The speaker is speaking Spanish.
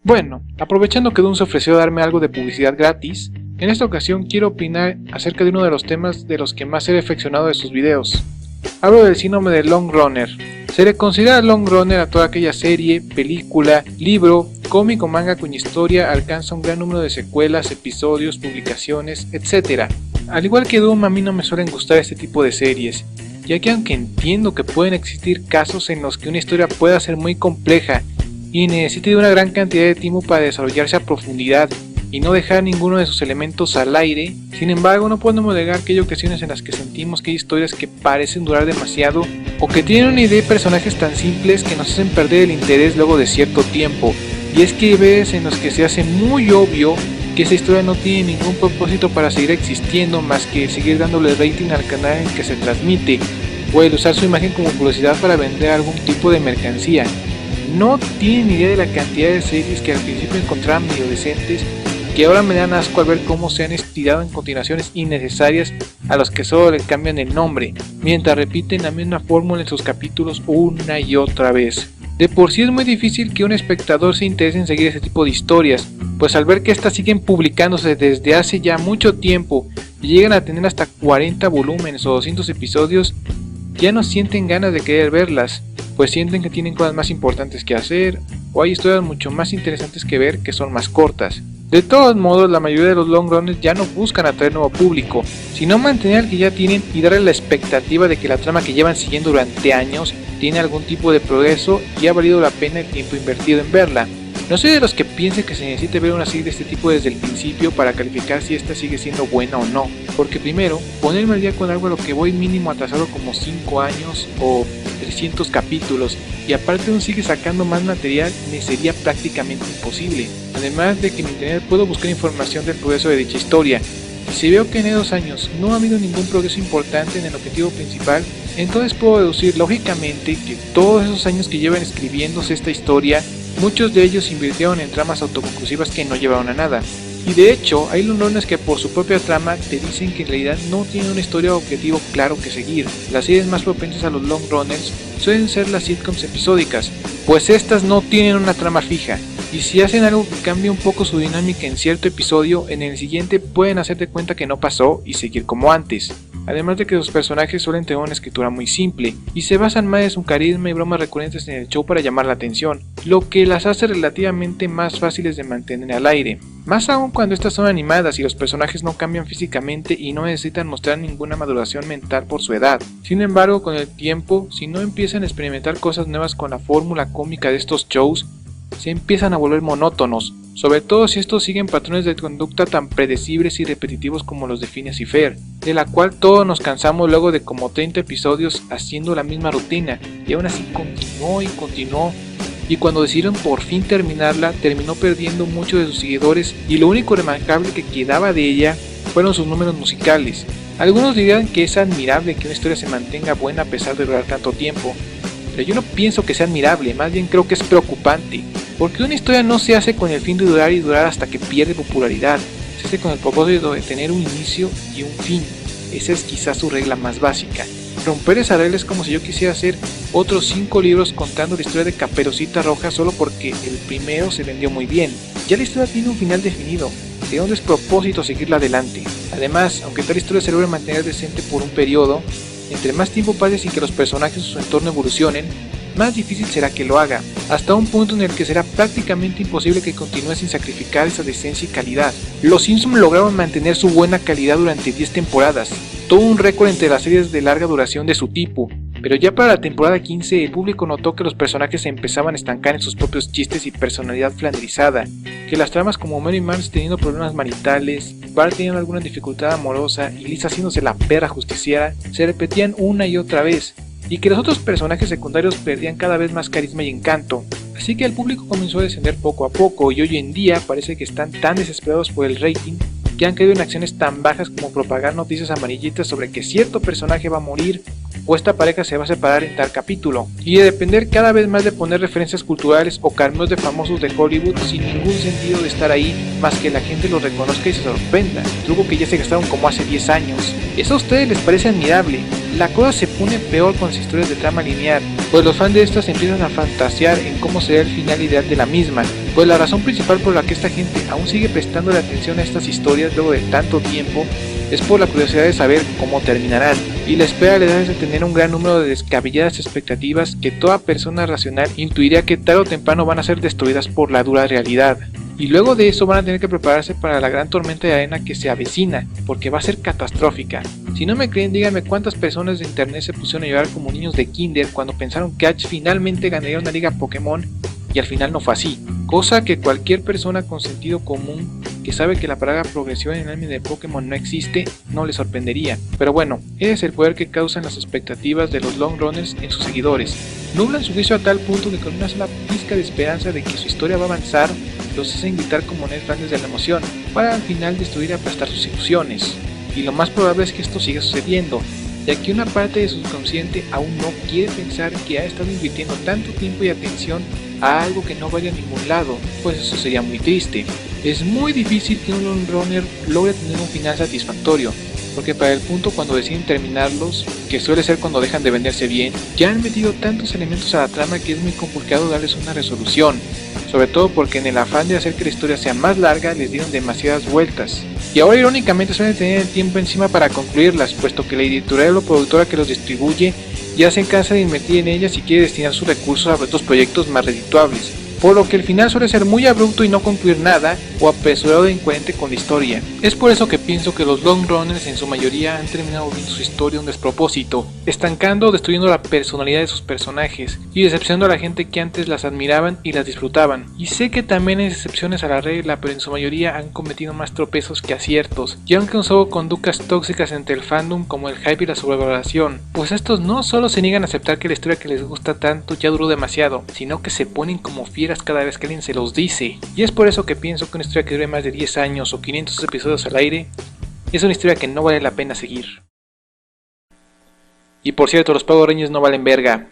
Bueno, aprovechando que Dune se ofreció a darme algo de publicidad gratis, en esta ocasión quiero opinar acerca de uno de los temas de los que más he reflexionado de sus videos. Hablo del síndrome de Long Runner. Se le considera Long Runner a toda aquella serie, película, libro, cómic o manga cuya historia alcanza un gran número de secuelas, episodios, publicaciones, etc. Al igual que Dune, a mí no me suelen gustar este tipo de series, ya que aunque entiendo que pueden existir casos en los que una historia pueda ser muy compleja y necesite de una gran cantidad de tiempo para desarrollarse a profundidad y no dejar ninguno de sus elementos al aire, sin embargo no podemos negar que hay ocasiones en las que sentimos que hay historias que parecen durar demasiado o que tienen una idea y personajes tan simples que nos hacen perder el interés luego de cierto tiempo, y es que hay veces en los que se hace muy obvio que esa historia no tiene ningún propósito para seguir existiendo más que seguir dándole rating al canal en que se transmite o el usar su imagen como publicidad para vender algún tipo de mercancía. No tienen idea de la cantidad de series que al principio encontraban medio decentes, que ahora me dan asco al ver cómo se han estirado en continuaciones innecesarias a los que solo le cambian el nombre, mientras repiten la misma fórmula en sus capítulos una y otra vez. De por sí es muy difícil que un espectador se interese en seguir este tipo de historias, pues al ver que estas siguen publicándose desde hace ya mucho tiempo y llegan a tener hasta 40 volúmenes o 200 episodios, ya no sienten ganas de querer verlas, pues sienten que tienen cosas más importantes que hacer o hay historias mucho más interesantes que ver que son más cortas. De todos modos, la mayoría de los long runners ya no buscan atraer nuevo público, sino mantener al que ya tienen y darle la expectativa de que la trama que llevan siguiendo durante años tiene algún tipo de progreso y ha valido la pena el tiempo invertido en verla. No soy de los que piensen que se necesite ver una serie de este tipo desde el principio para calificar si esta sigue siendo buena o no, porque primero, ponerme al día con algo a lo que voy mínimo atrasado como 5 años o 300 capítulos, y aparte aún sigue sacando más material, me sería prácticamente imposible. Además de que en internet puedo buscar información del progreso de dicha historia, y si veo que en esos años no ha habido ningún progreso importante en el objetivo principal, entonces puedo deducir lógicamente que todos esos años que llevan escribiéndose esta historia, muchos de ellos invirtieron en tramas autoconclusivas que no llevaron a nada. Y de hecho, hay long runners que por su propia trama te dicen que en realidad no tienen una historia o objetivo claro que seguir. Las series más propensas a los long runners suelen ser las sitcoms episódicas, pues estas no tienen una trama fija, y si hacen algo que cambie un poco su dinámica en cierto episodio, en el siguiente pueden hacerte cuenta que no pasó y seguir como antes. Además de que sus personajes suelen tener una escritura muy simple, y se basan más en su carisma y bromas recurrentes en el show para llamar la atención, lo que las hace relativamente más fáciles de mantener al aire. Más aún cuando estas son animadas y los personajes no cambian físicamente y no necesitan mostrar ninguna maduración mental por su edad. Sin embargo, con el tiempo, si no empiezan a experimentar cosas nuevas con la fórmula cómica de estos shows, se empiezan a volver monótonos, sobre todo si estos siguen patrones de conducta tan predecibles y repetitivos como los de Phineas y Ferb, de la cual todos nos cansamos luego de como 30 episodios haciendo la misma rutina, y aún así continuó, y cuando decidieron por fin terminarla, terminó perdiendo muchos de sus seguidores y lo único remarcable que quedaba de ella fueron sus números musicales. Algunos dirían que es admirable que una historia se mantenga buena a pesar de durar tanto tiempo, pero yo no pienso que sea admirable, más bien creo que es preocupante, porque una historia no se hace con el fin de durar y durar hasta que pierde popularidad, se hace con el propósito de tener un inicio y un fin. Esa es quizás su regla más básica. Romper esa regla es como si yo quisiera hacer otros 5 libros contando la historia de Caperucita Roja solo porque el primero se vendió muy bien. Ya la historia tiene un final definido, sería un despropósito seguirla adelante. Además, aunque tal historia se logre mantener decente por un periodo, entre más tiempo pase sin que los personajes o su entorno evolucionen, más difícil será que lo haga, hasta un punto en el que será prácticamente imposible que continúe sin sacrificar esa decencia y calidad. Los Simpsons lograron mantener su buena calidad durante 10 temporadas, todo un récord entre las series de larga duración de su tipo, pero ya para la temporada 15 el público notó que los personajes se empezaban a estancar en sus propios chistes y personalidad flanderizada, que las tramas como Mary Marge teniendo problemas maritales, Bart teniendo alguna dificultad amorosa y Lisa haciéndose la perra justiciera, se repetían una y otra vez, y que los otros personajes secundarios perdían cada vez más carisma y encanto. Así que el público comenzó a descender poco a poco y hoy en día parece que están tan desesperados por el rating que han caído en acciones tan bajas como propagar noticias amarillitas sobre que cierto personaje va a morir o esta pareja se va a separar en tal capítulo, y de depender cada vez más de poner referencias culturales o cameos de famosos de Hollywood sin ningún sentido de estar ahí más que la gente los reconozca y se sorprenda, truco que ya se gastaron como hace 10 años. ¿Eso a ustedes les parece admirable? La cosa se pone peor con las historias de trama lineal, pues los fans de estas empiezan a fantasear en cómo será el final ideal de la misma, Pues la razón principal por la que esta gente aún sigue prestando atención a estas historias luego de tanto tiempo es por la curiosidad de saber cómo terminarán, y la espera le da de tener un gran número de descabelladas expectativas que toda persona racional intuiría que tarde o temprano van a ser destruidas por la dura realidad. Y luego de eso van a tener que prepararse para la gran tormenta de arena que se avecina, porque va a ser catastrófica. Si no me creen, díganme cuántas personas de internet se pusieron a llorar como niños de kinder cuando pensaron que Ash finalmente ganaría una liga Pokémon y al final no fue así. Cosa que cualquier persona con sentido común que sabe que la palabra progresión en el anime de Pokémon no existe, no le sorprendería. Pero bueno, ese es el poder que causan las expectativas de los long runners en sus seguidores. Nublan su juicio a tal punto que con una sola pizca de esperanza de que su historia va a avanzar, los hacen gritar como nenes grandes de la emoción, para al final destruir y aplastar sus ilusiones. Y lo más probable es que esto siga sucediendo, ya que una parte de su subconsciente aún no quiere pensar que ha estado invirtiendo tanto tiempo y atención a algo que no vaya a ningún lado, pues eso sería muy triste. Es muy difícil que un long runner logre tener un final satisfactorio, porque para el punto cuando deciden terminarlos, que suele ser cuando dejan de venderse bien, ya han metido tantos elementos a la trama que es muy complicado darles una resolución, sobre todo porque en el afán de hacer que la historia sea más larga les dieron demasiadas vueltas. Y ahora irónicamente suelen tener el tiempo encima para concluirlas, puesto que la editorial o productora que los distribuye ya se cansa de invertir en ellas y quiere destinar sus recursos a otros proyectos más redituables, por lo que el final suele ser muy abrupto y no concluir nada, o apresurado e incoherente con la historia. Es por eso que pienso que los long runners en su mayoría han terminado viendo su historia un despropósito, estancando o destruyendo la personalidad de sus personajes, y decepcionando a la gente que antes las admiraban y las disfrutaban. Y sé que también hay excepciones a la regla, pero en su mayoría han cometido más tropezos que aciertos, y han causado conductas tóxicas entre el fandom como el hype y la sobrevaloración, pues estos no solo se niegan a aceptar que la historia que les gusta tanto ya duró demasiado, sino que se ponen como fieras cada vez que alguien se los dice. Y es por eso que pienso que una historia que dure más de 10 años o 500 episodios al aire es una historia que no vale la pena seguir. Y por cierto, los Power Rangers no valen verga.